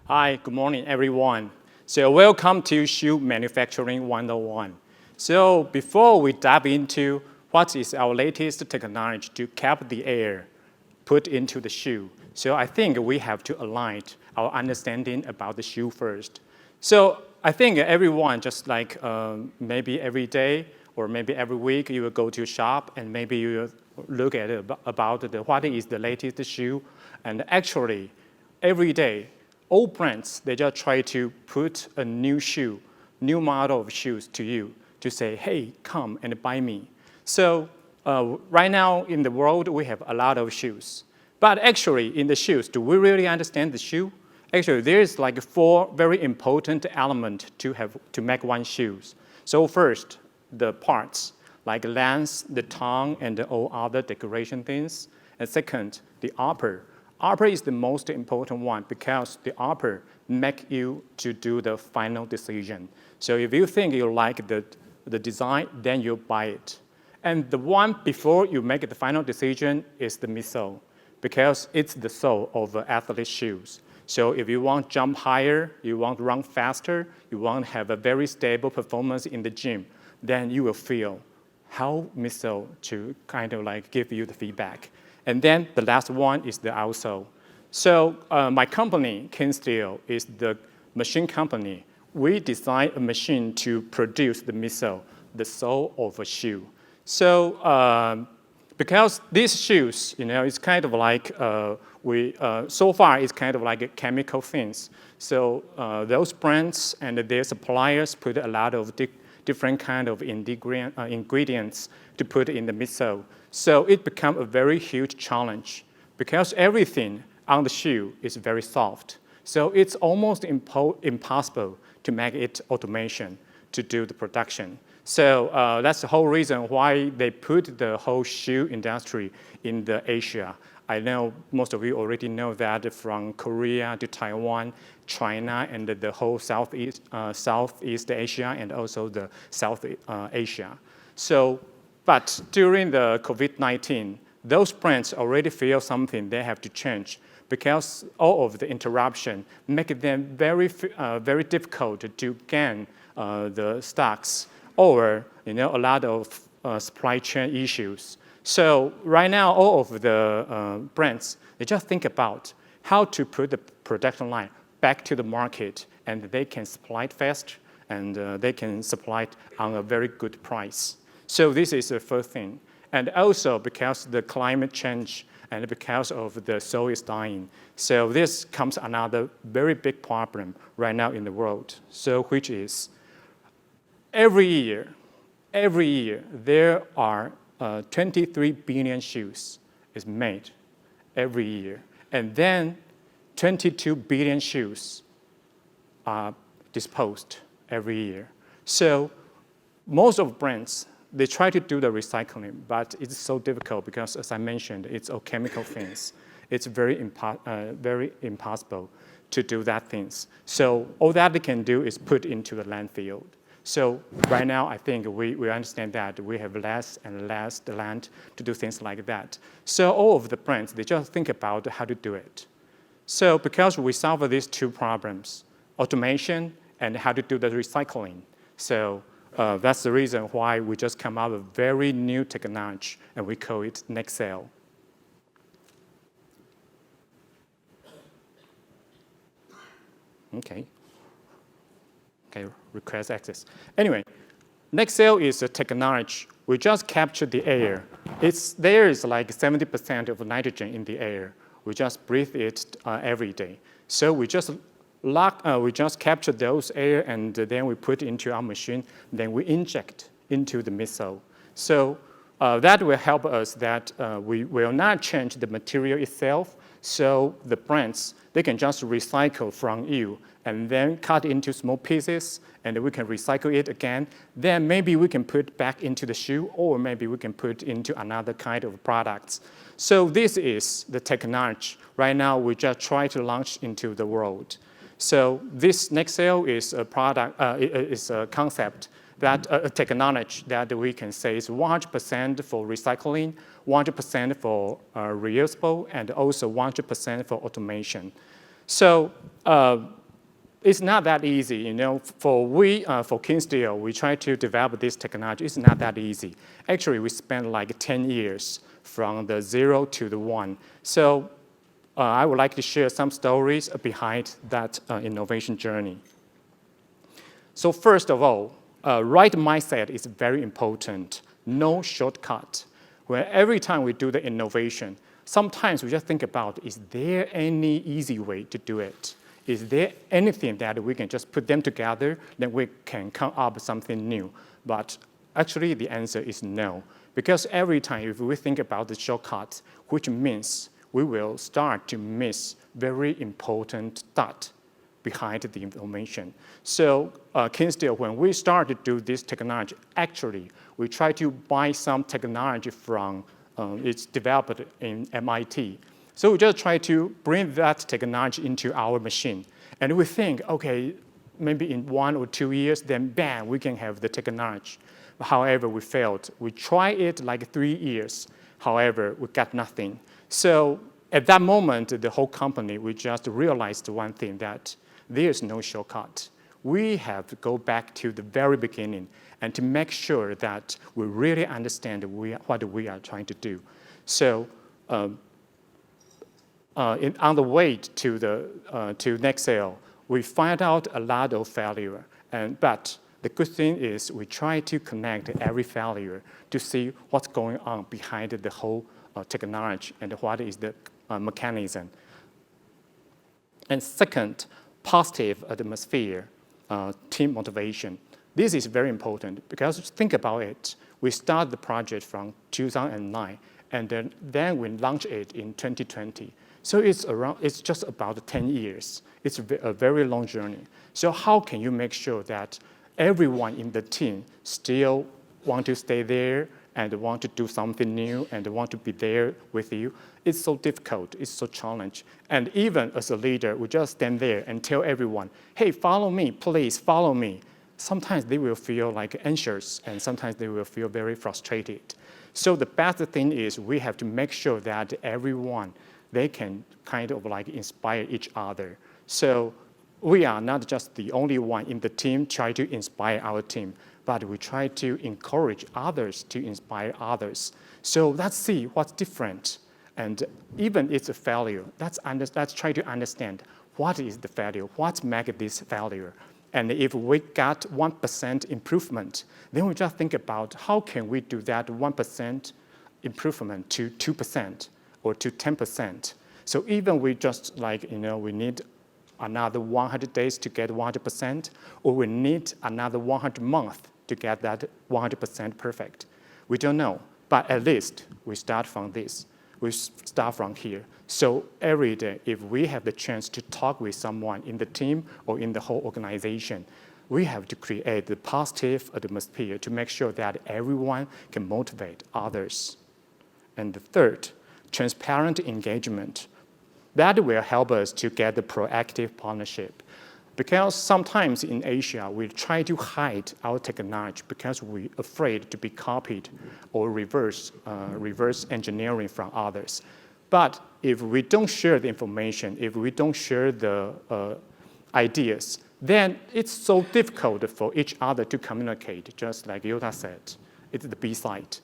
Hi, good morning, everyone. So welcome to Shoe Manufacturing 101. So before we dive into what is our latest technology to cap the air put into the shoe, so I think we have to align our understanding about the shoe first. So I think everyone, just like maybe every day or maybe every week, you will go to a shop and maybe you will look at it about what is the latest shoe. And actually, every day, all brands, they just try to put a new shoe, new model of shoes to you to say, hey, come and buy me. So right now in the world, we have a lot of shoes. But actually, in the shoes, do we really understand the shoe? Actually, there's like 4 very important elements to make one shoes. So first, the parts, like lens, the tongue, and all other decoration things. And second, the upper. Upper is the most important one because the upper make you to do the final decision. So if you think you like the design, then you buy it. And the one before you make the final decision is the midsole because it's the sole of athlete shoes. So if you want to jump higher, you want to run faster, you want to have a very stable performance in the gym, then you will feel how midsole to kind of like give you the feedback. And then the last one is the outsole. So my company, Chen is the machine company. We design a machine to produce the midsole, the sole of a shoe. So because these shoes, it's kind of like so far it's kind of like a chemical things. So those brands and their suppliers put a lot of different kind of ingredients to put in the midsole. So it becomes a very huge challenge because everything on the shoe is very soft. So it's almost impossible to make it automation to do the production. So that's the whole reason why they put the whole shoe industry in the Asia. I know most of you already know that from Korea to Taiwan, China, and the whole Southeast Asia, and also the South Asia. So, but during the COVID-19, those brands already feel something they have to change because all of the interruption make them very difficult to gain the stocks or a lot of supply chain issues. So right now, all of the brands, they just think about how to put the production line back to the market, and they can supply it fast, and they can supply it on a very good price. So this is the first thing. And also because the climate change and because of the soil is dying. So this comes another very big problem right now in the world. So which is every year, there are 23 billion shoes is made every year. And then 22 billion shoes are disposed every year. So most of brands, they try to do the recycling, but it's so difficult because, as I mentioned, it's all chemical things. It's very impossible to do that things. So all that they can do is put into the landfill. So right now, I think we understand that we have less and less land to do things like that. So all of the brands, they just think about how to do it. So because we solve these 2 problems, automation and how to do the recycling. So that's the reason why we just come up with very new technology, and we call it NexCell. Okay, request access. Anyway, NexCell is a technology. We just capture the air. There is like 70% of nitrogen in the air. We just breathe it every day. So we just capture those air, and then we put it into our machine. Then we inject into the midsole. So that will help us that we will not change the material itself. So the brands, they can just recycle from you and then cut into small pieces, and we can recycle it again. Then maybe we can put back into the shoe, or maybe we can put into another kind of products. So this is the technology. Right now, we just try to launch into the world. So this NexCell is a product, is a concept that a technology that we can say is 100% for recycling, 100% for reusable, and also 100% for automation. So it's not that easy, you know. For Kingsdale, we try to develop this technology. It's not that easy. Actually, we spent like 10 years from the 0 to the 1. So I would like to share some stories behind that innovation journey. So first of all, right mindset is very important. No shortcut. Where every time we do the innovation, sometimes we just think about, is there any easy way to do it? Is there anything that we can just put them together, then we can come up with something new? But actually, the answer is no. Because every time if we think about the shortcut, which means we will start to miss very important dot behind the information. So Kingsdale, when we started to do this technology, actually, we try to buy some technology from, it's developed in MIT. So we just try to bring that technology into our machine. And we think, okay, maybe in 1 or 2 years, then bam, we can have the technology. However, we failed. We tried it like 3 years. However, we got nothing. So at that moment, the whole company, we just realized one thing, that there's no shortcut. We have to go back to the very beginning and to make sure that we really understand what we are trying to do. So on the way to NexCell, we find out a lot of failure. But the good thing is we try to connect every failure to see what's going on behind the whole technology and what is the mechanism. And second, positive atmosphere, team motivation. This is very important because think about it. We started the project from 2009, and then we launched it in 2020. So it's just about 10 years. It's a very long journey. So how can you make sure that everyone in the team still want to stay there and want to do something new and want to be there with you? It's so difficult, it's so challenging. And even as a leader, we just stand there and tell everyone, hey, follow me, please follow me. Sometimes they will feel like anxious and sometimes they will feel very frustrated. So the best thing is we have to make sure that everyone, they can kind of like inspire each other. So we are not just the only one in the team trying to inspire our team, but we try to encourage others to inspire others. So let's see what's different. And even it's a failure, let's try to understand what is the failure, what makes this failure. And if we got 1% improvement, then we just think about how can we do that 1% improvement to 2% or to 10%. So even we just like, we need another 100 days to get 100%, or we need another 100 months to get that 100% perfect. We don't know, but at least we start from this. We start from here. So every day, if we have the chance to talk with someone in the team or in the whole organization, we have to create the positive atmosphere to make sure that everyone can motivate others. And the third, transparent engagement. That will help us to get the proactive partnership. Because sometimes in Asia, we try to hide our technology because we're afraid to be copied or reverse engineering from others. But if we don't share the information, if we don't share the ideas, then it's so difficult for each other to communicate, just like Yuta said. It's the B side.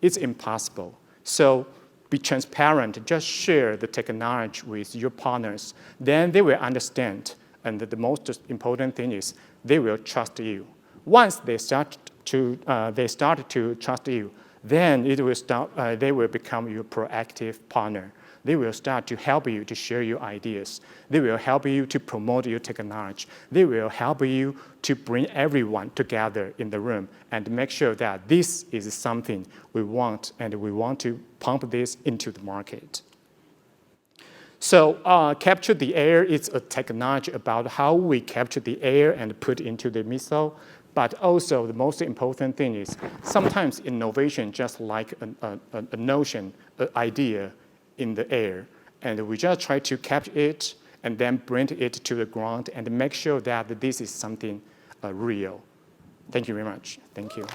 It's impossible. So be transparent, just share the technology with your partners. Then they will understand. And the most important thing is they will trust you. Once they start to trust you, then they will become your proactive partner. They will start to help you to share your ideas. They will help you to promote your technology. They will help you to bring everyone together in the room and make sure that this is something we want, and we want to pump this into the market. So capture the air is a technology about how we capture the air and put into the missile. But also the most important thing is sometimes innovation just like a notion, an idea in the air. And we just try to capture it and then bring it to the ground and make sure that this is something real. Thank you very much. Thank you.